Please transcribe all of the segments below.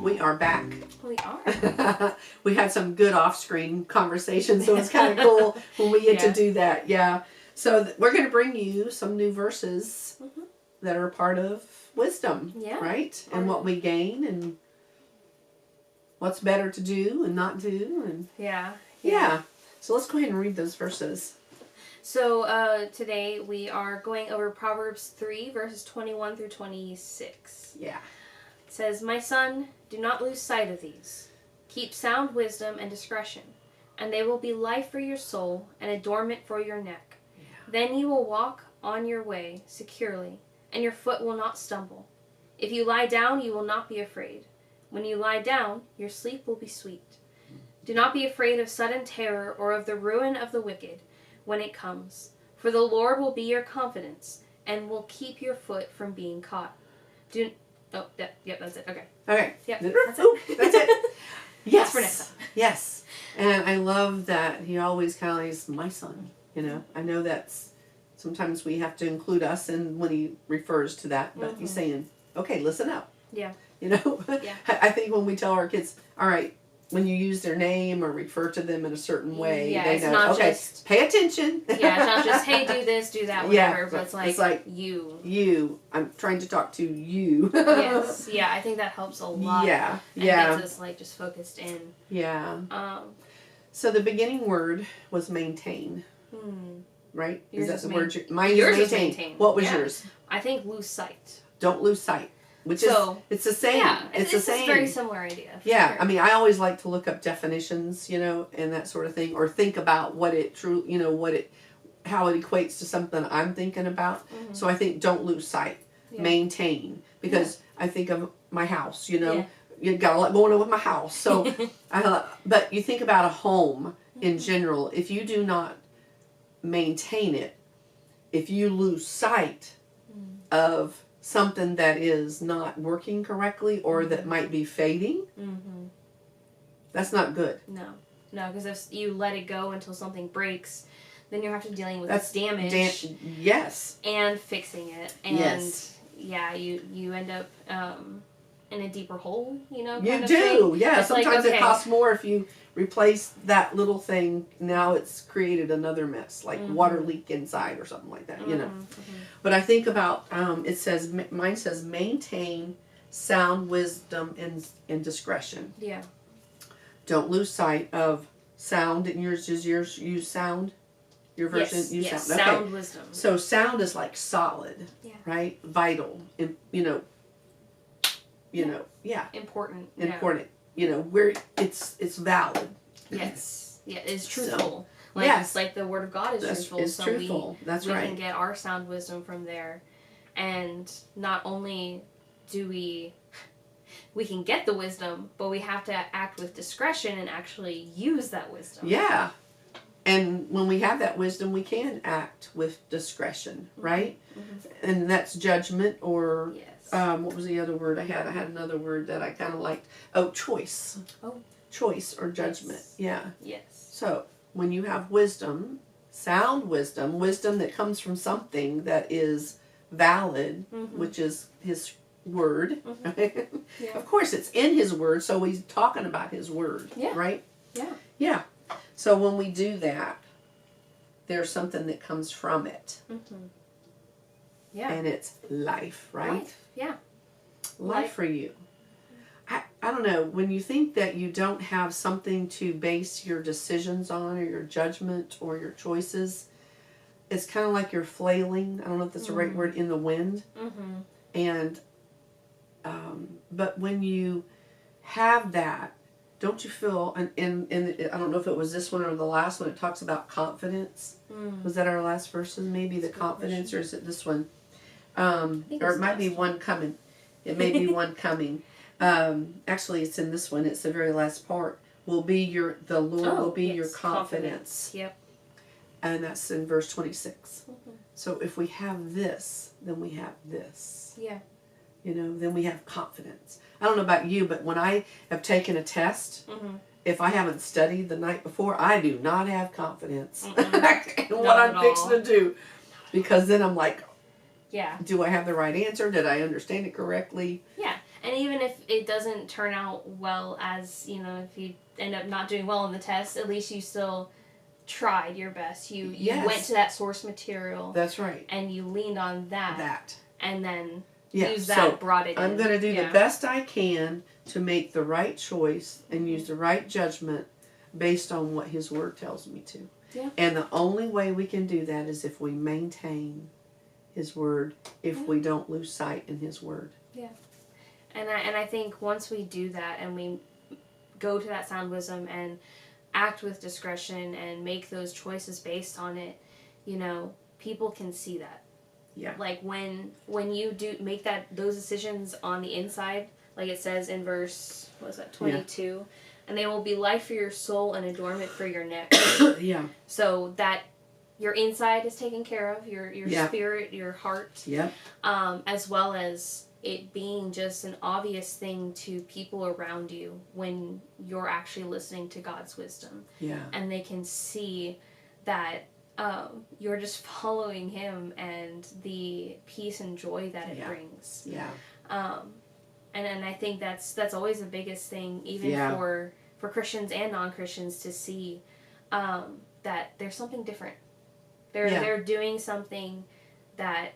We are back. We are. We had some good off-screen conversations, so it's kind of cool when we get to do that. Yeah. So we're going to bring you some new verses that are part of wisdom, right? And what we gain and what's better to do and not do. And yeah. So let's go ahead and read those verses. So today we are going over Proverbs 3, verses 21 through 26. Yeah. It says, "My son, do not lose sight of these. Keep sound wisdom and discretion, and they will be life for your soul and adornment for your neck. Yeah. Then you will walk on your way securely, and your foot will not stumble. If you lie down, you will not be afraid. When you lie down, your sleep will be sweet. Do not be afraid of sudden terror or of the ruin of the wicked when it comes, for the Lord will be your confidence and will keep your foot from being caught." That's it. Okay. Yep, that's it. That's it. Yes. That's for next time. Yes. And I love that he always kind of is my son, I know that's sometimes we have to include us in when he refers to that, but he's saying, okay, listen up. Yeah. Yeah. I think when we tell our kids, all right, when you use their name or refer to them in a certain way, they know, not okay, just, pay attention. Yeah, it's not just, hey, do this, do that, whatever, but it's like you. You. I'm trying to talk to you. Yes, yeah, I think that helps a lot. Yeah, and gets us, just focused in. Yeah. So the beginning word was maintain. Right? Yours is that the word? Mine yours is maintain. What was yours? I think lose sight. Don't lose sight. Which is, it's the same. Yeah, it's the same. It's a very similar idea. Yeah, sure. I mean, I always like to look up definitions, and that sort of thing, or think about what it how it equates to something I'm thinking about. So I think don't lose sight, maintain, because I think of my house, you got a lot going on with my house. So, but you think about a home in general. If you do not maintain it, if you lose sight of something that is not working correctly or that might be fading, that's not good. No, because if you let it go until something breaks, then you're have to dealing with damage. Yes. And fixing it, and you end up in a deeper hole. You do, yeah. It's sometimes it costs more if you replace that little thing. Now it's created another mess, like water leak inside or something like that. But I think about it says mine says maintain sound wisdom and discretion. Yeah. Don't lose sight of sound. And yours use sound. Your version use sound. Okay. Sound wisdom. So sound is like solid, right? Vital, and important. Important. Where it's valid. Yes. Yeah, it's truthful. So, it's like the word of God is truthful. It's so truthful. That's right. We can get our sound wisdom from there. And not only do we can get the wisdom, but we have to act with discretion and actually use that wisdom. Yeah. And when we have that wisdom, we can act with discretion, right? And that's judgment or what was the other word I had? I had another word that I kind of liked. Oh, choice. Oh. Choice or judgment. Yes. Yes. So when you have wisdom, sound wisdom that comes from something that is valid, which is his word. Of course, it's in his word, so he's talking about his word, right? Yeah. Yeah. So when we do that, there's something that comes from it. Yeah. And it's life, right? Life. Yeah. Life for you. I don't know, when you think that you don't have something to base your decisions on or your judgment or your choices, it's kind of like you're flailing. I don't know if that's the right word, in the wind. And, but when you have that, don't you feel, and I don't know if it was this one or the last one, it talks about confidence. Was that our last verses? Maybe the confidence, or is it this one? Or it might be one coming. It may be one coming. Actually, it's in this one. It's the very last part. The Lord will be your confidence. Yep. And that's in verse 26. So if we have this, then we have this. Yeah. Then we have confidence. I don't know about you, but when I have taken a test, if I haven't studied the night before, I do not have confidence in what I'm fixing to do. Because then I'm like, do I have the right answer? Did I understand it correctly? Yeah. And even if it doesn't turn out well, as if you end up not doing well on the test, at least you still tried your best. You went to that source material. That's right. And you leaned on that. And then used that, brought it in. I'm going to do the best I can to make the right choice and use the right judgment based on what His Word tells me to. Yeah. And the only way we can do that is if we maintain His Word, if we don't lose sight in His Word. Yeah. And I think once we do that and we go to that sound wisdom and act with discretion and make those choices based on it, people can see that. Yeah. Like when you do make those decisions on the inside, like it says in verse 22, yeah. And they will be life for your soul and adornment for your neck. Yeah. So that your inside is taken care of, your spirit, your heart. Yeah. As well as it being just an obvious thing to people around you when you're actually listening to God's wisdom. Yeah. And they can see that you're just following Him and the peace and joy that it brings. Yeah. And I think that's always the biggest thing, even for Christians and non-Christians, to see that there's something different. They're doing something that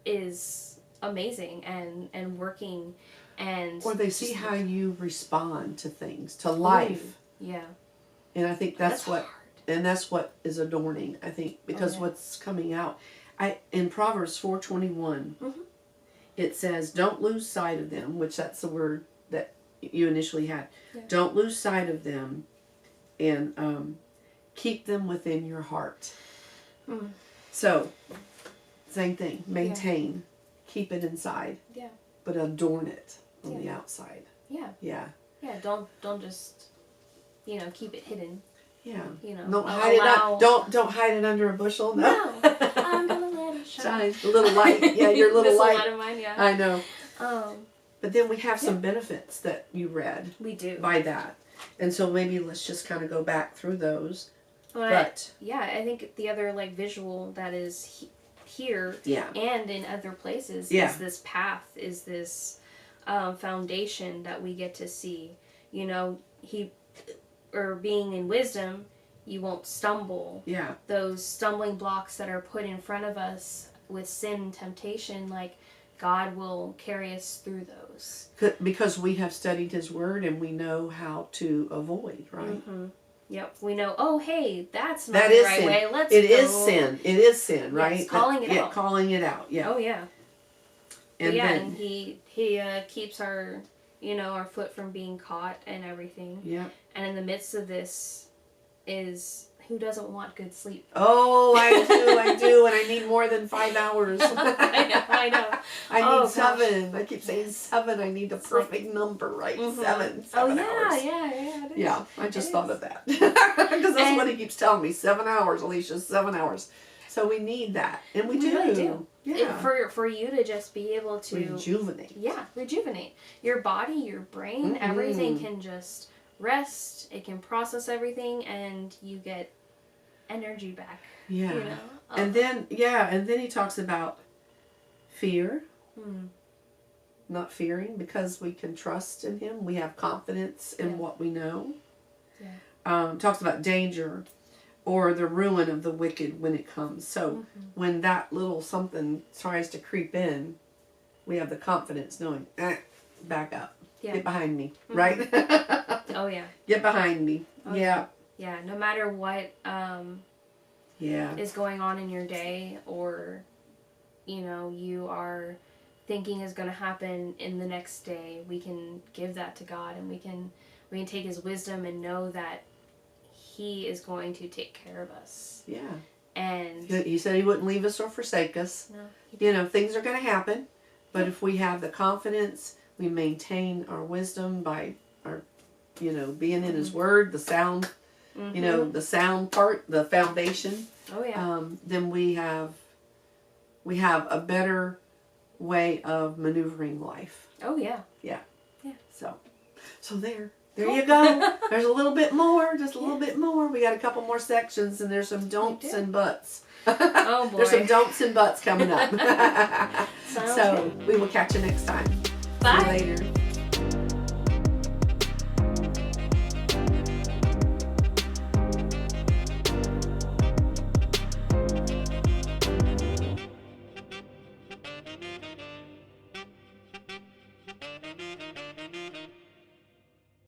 is amazing and working, or they see how you respond to things, to life. Yeah. And I think that's what hard. And that's what is adorning, I think, because what's coming out, in Proverbs 4:21, it says, "Don't lose sight of them," which that's the word that you initially had. Yeah. Don't lose sight of them, and keep them within your heart. Mm. So, same thing. Maintain, keep it inside. Yeah. But adorn it on the outside. Yeah. Yeah. Yeah. Don't just keep it hidden. Yeah. Don't hide it. Don't hide it under a bushel. No. I'm gonna let it shine. A little light. Yeah, your little light. Light of mine, yeah. I know. But then we have some benefits that you read. We do. By that. And so maybe let's just kind of go back through those. Well, I think the other visual that is here and in other places is this path, is this foundation that we get to see. Being in wisdom, you won't stumble. Yeah. Those stumbling blocks that are put in front of us with sin and temptation, God will carry us through those. Because we have studied His Word and we know how to avoid, right? Mm-hmm. Yep. We know, hey, that's not the right way. Let's go. It is sin, right? Yes, calling it out. Yeah, calling it out, yeah. Oh, yeah. And He keeps our foot from being caught and everything. Yeah. And in the midst of this is, who doesn't want good sleep? Oh, I do, and I need more than 5 hours. I know. I need 7. I keep saying 7. I need the perfect number, right? Mm-hmm. 7 hours. Yeah. Yeah, I just thought of that. Because that's what He keeps telling me. 7 hours, Alicia, 7 hours. So we need that, and we do. Really do. Yeah. For you to just be able to rejuvenate. Yeah, rejuvenate your body, your brain, everything can just rest. It can process everything, and you get energy back. Yeah. And then He talks about fear. Not fearing, because we can trust in Him. We have confidence in what we know. Yeah. Talks about danger, or the ruin of the wicked when it comes. So when that little something tries to creep in, we have the confidence knowing, back up. Yeah. Get behind me, right? Oh, yeah. Get behind me. Oh, yeah. Yeah, no matter what is going on in your day, or, you are thinking is going to happen in the next day, we can give that to God, and we can take His wisdom and know that He is going to take care of us. Yeah. And He said He wouldn't leave us or forsake us. No. Things are going to happen, but if we have the confidence, we maintain our wisdom by our, being in His Word, the sound, the sound part, the foundation. Oh yeah. Then we have a better way of maneuvering life. Oh yeah. Yeah. Yeah. So there you go. There's a little bit more, just a little bit more. We got a couple more sections, and there's some don'ts and buts. Oh boy. There's some don'ts and buts coming up. So we will catch you next time. Bye. See you later.